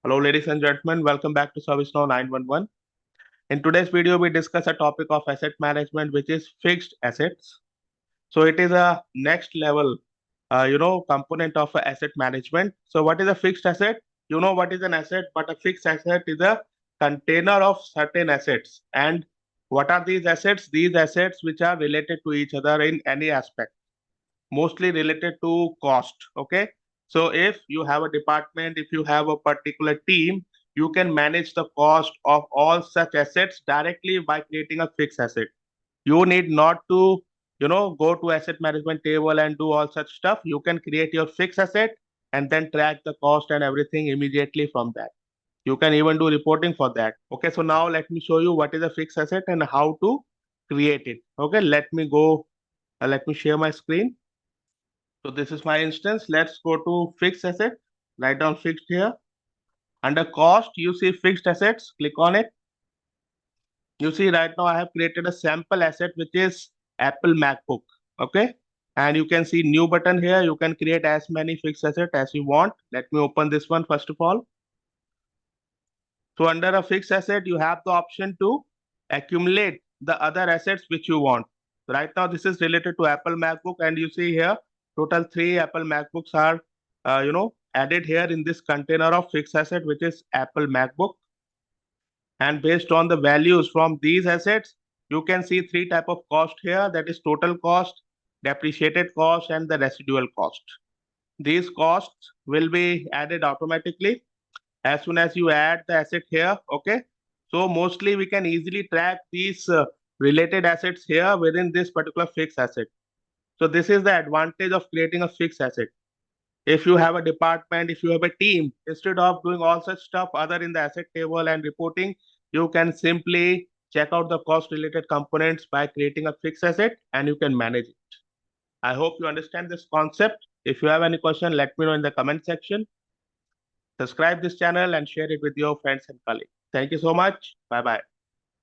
Hello, ladies and gentlemen. Welcome back to ServiceNow 911. In today's video, we discuss a topic of asset management, which is fixed assets. So it is a next level, component of asset management. So what is a fixed asset? You know what is an asset, but a fixed asset is a container of certain assets. And what are these assets? These assets which are related to each other in any aspect, mostly related to cost. Okay. So if you have a department, if you have a particular team, you can manage the cost of all such assets directly by creating a fixed asset. You need not to, go to asset management table and do all such stuff. You can create your fixed asset and then track the cost and everything immediately from that. You can even do reporting for that. Okay. So now let me show you what is a fixed asset and how to create it. Okay. Let me share my screen. So this is my instance. Let's go to fixed asset. Write down fixed here. Under cost, you see fixed assets. Click on it. You see right now I have created a sample asset which is Apple MacBook. Okay. And you can see new button here. You can create as many fixed assets as you want. Let me open this one first of all. So under a fixed asset, you have the option to accumulate the other assets which you want. Right now, this is related to Apple MacBook, and you see here, total 3 Apple MacBooks are, added here in this container of fixed asset, which is Apple MacBook. And based on the values from these assets, you can see 3 type of cost here. That is total cost, depreciated cost, and the residual cost. These costs will be added automatically as soon as you add the asset here. Okay. So mostly we can easily track these related assets here within this particular fixed asset. So this is the advantage of creating a fixed asset. If you have a department, if you have a team, instead of doing all such stuff other in the asset table and reporting, you can simply check out the cost related components by creating a fixed asset and you can manage it. I hope you understand this concept. If you have any question, let me know in the comment section. Subscribe this channel and share it with your friends and colleagues. Thank you so much. Bye bye.